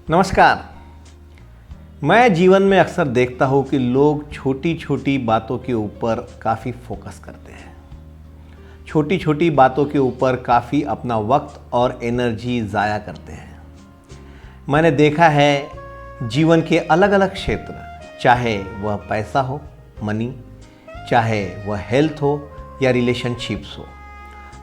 नमस्कार। मैं जीवन में अक्सर देखता हूँ कि लोग छोटी छोटी बातों के ऊपर काफ़ी फोकस करते हैं। छोटी छोटी बातों के ऊपर काफ़ी अपना वक्त और एनर्जी ज़ाया करते हैं। मैंने देखा है जीवन के अलग अलग क्षेत्र, चाहे वह पैसा हो, मनी, चाहे वह हेल्थ हो या रिलेशनशिप्स हो,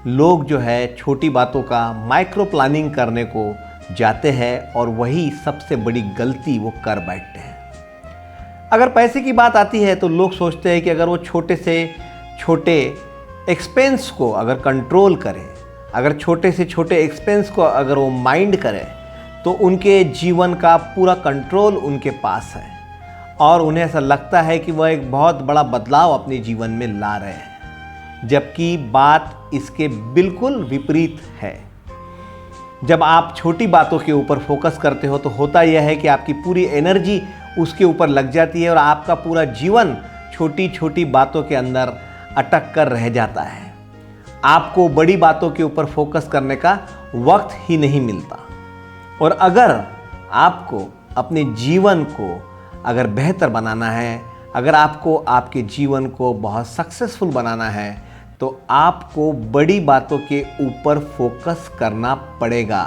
लोग जो है छोटी बातों का माइक्रो प्लानिंग करने को जाते हैं और वही सबसे बड़ी गलती वो कर बैठते हैं। अगर पैसे की बात आती है तो लोग सोचते हैं कि अगर वो छोटे से छोटे एक्सपेंस को अगर कंट्रोल करें, अगर छोटे से छोटे एक्सपेंस को अगर वो माइंड करें तो उनके जीवन का पूरा कंट्रोल उनके पास है और उन्हें ऐसा लगता है कि वह एक बहुत बड़ा बदलाव अपने जीवन में ला रहे हैं, जबकि बात इसके बिल्कुल विपरीत है। जब आप छोटी बातों के ऊपर फोकस करते हो तो होता यह है कि आपकी पूरी एनर्जी उसके ऊपर लग जाती है और आपका पूरा जीवन छोटी छोटी बातों के अंदर अटक कर रह जाता है। आपको बड़ी बातों के ऊपर फोकस करने का वक्त ही नहीं मिलता। और अगर आपको अपने जीवन को अगर बेहतर बनाना है, अगर आपको आपके जीवन को बहुत सक्सेसफुल बनाना है तो आपको बड़ी बातों के ऊपर फोकस करना पड़ेगा।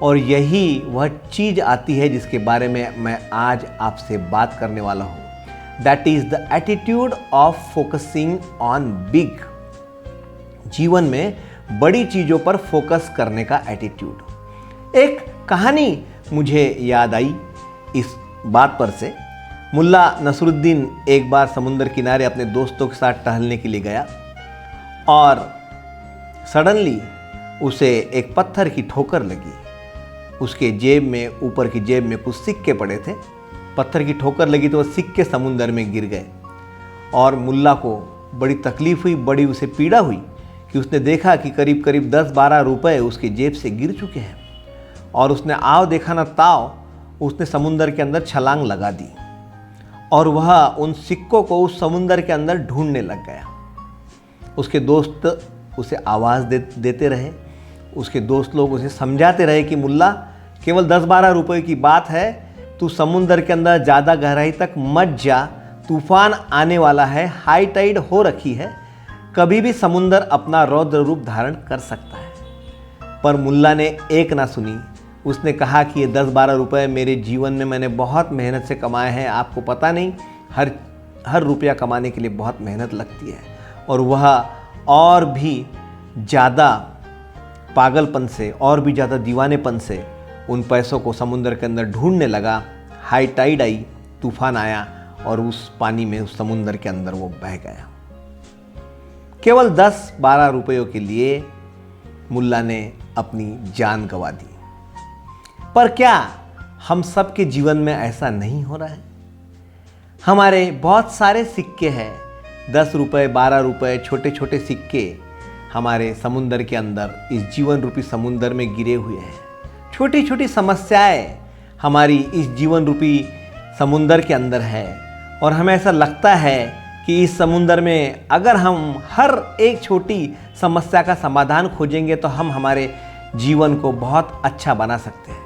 और यही वह चीज़ आती है जिसके बारे में मैं आज आपसे बात करने वाला हूँ। That is the attitude of focusing on big. जीवन में बड़ी चीज़ों पर फोकस करने का एटीट्यूड। एक कहानी मुझे याद आई इस बात पर से। मुल्ला नसरुद्दीन एक बार समुद्र किनारे अपने दोस्तों के साथ टहलने के लिए गया और सडनली उसे एक पत्थर की ठोकर लगी। उसके जेब में, ऊपर की जेब में कुछ सिक्के पड़े थे। पत्थर की ठोकर लगी तो वह सिक्के समुद्र में गिर गए और मुल्ला को बड़ी तकलीफ हुई, बड़ी उसे पीड़ा हुई कि उसने देखा कि करीब करीब 10-12 रुपए उसके जेब से गिर चुके हैं। और उसने आओ देखा ना ताओ, उसने समुद्र के अंदर छलांग लगा दी और वह उन सिक्कों को उस समुद्र के अंदर ढूंढने लग गया। उसके दोस्त उसे आवाज़ देते रहे, उसके दोस्त लोग उसे समझाते रहे कि मुल्ला केवल 10-12 रुपए की बात है, तू समुद्र के अंदर ज़्यादा गहराई तक मत जा, तूफान आने वाला है, हाई टाइड हो रखी है, कभी भी समुद्र अपना रौद्र रूप धारण कर सकता है। पर मुल्ला ने एक ना सुनी। उसने कहा कि ये 10-12 रुपए मेरे जीवन में मैंने बहुत मेहनत से कमाए हैं। आपको पता नहीं, हर रुपया कमाने के लिए बहुत मेहनत लगती है। और वह और भी ज़्यादा पागलपन से, और भी ज़्यादा दीवानेपन से उन पैसों को समुद्र के अंदर ढूंढने लगा। हाई टाइड आई, तूफान आया और उस पानी में, उस समुद्र के अंदर वो बह गया। केवल 10-12 रुपयों के लिए मुल्ला ने अपनी जान गंवा दी। पर क्या हम सब के जीवन में ऐसा नहीं हो रहा है? हमारे बहुत सारे सिक्के हैं, 10 रुपये, 12 रुपये, छोटे छोटे सिक्के हमारे समुद्र के अंदर, इस जीवन रूपी समुद्र में गिरे हुए हैं। छोटी छोटी समस्याएं हमारी इस जीवन रूपी समुद्र के अंदर है और हमें ऐसा लगता है कि इस समुद्र में अगर हम हर एक छोटी समस्या का समाधान खोजेंगे तो हम हमारे जीवन को बहुत अच्छा बना सकते हैं।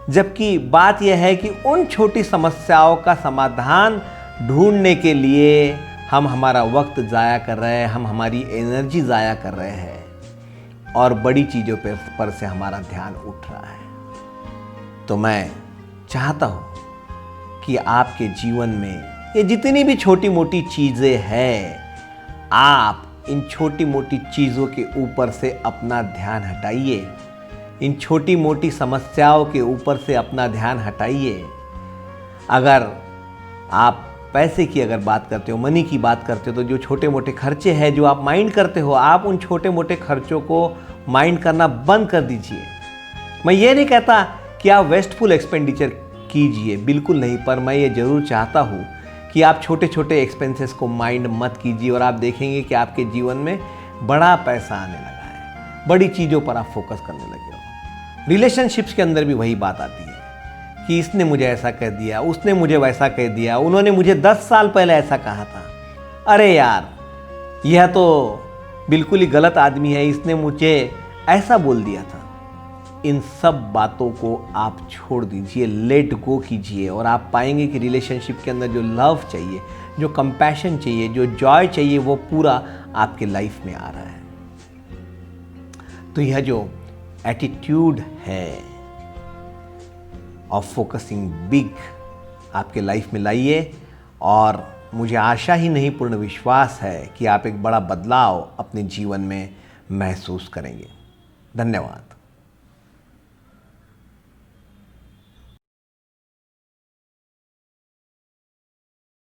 जबकि बात यह है कि उन छोटी समस्याओं का समाधान ढूंढने के लिए हम हमारा वक्त ज़ाया कर रहे हैं, हम हमारी एनर्जी ज़ाया कर रहे हैं और बड़ी चीज़ों पर से हमारा ध्यान उठ रहा है। तो मैं चाहता हूँ कि आपके जीवन में ये जितनी भी छोटी मोटी चीज़ें हैं, आप इन छोटी मोटी चीज़ों के ऊपर से अपना ध्यान हटाइए। इन छोटी मोटी समस्याओं के ऊपर से अपना ध्यान हटाइए। अगर आप पैसे की अगर बात करते हो, मनी की बात करते हो, तो जो छोटे मोटे खर्चे हैं जो आप माइंड करते हो, आप उन छोटे मोटे खर्चों को माइंड करना बंद कर दीजिए। मैं ये नहीं कहता कि आप वेस्टफुल एक्सपेंडिचर कीजिए, बिल्कुल नहीं, पर मैं ये ज़रूर चाहता हूँ कि आप छोटे छोटे एक्सपेंसेस को माइंड मत कीजिए और आप देखेंगे कि आपके जीवन में बड़ा पैसा आने लगा है, बड़ी चीज़ों पर आप फोकस करने लगे हो। रिलेशनशिप्स के अंदर भी वही बात आती है कि इसने मुझे ऐसा कह दिया, उसने मुझे वैसा कह दिया, उन्होंने मुझे 10 साल पहले ऐसा कहा था, अरे यार यह तो बिल्कुल ही गलत आदमी है, इसने मुझे ऐसा बोल दिया था। इन सब बातों को आप छोड़ दीजिए, लेट गो कीजिए, और आप पाएंगे कि रिलेशनशिप के अंदर जो लव चाहिए, जो कंपैशन चाहिए, जो जॉय चाहिए, वो पूरा आपके लाइफ में आ रहा है। तो यह जो एटीट्यूड है ऑफ फोकसिंग बिग आपके लाइफ में लाइए, और मुझे आशा ही नहीं पूर्ण विश्वास है कि आप एक बड़ा बदलाव अपने जीवन में महसूस करेंगे। धन्यवाद।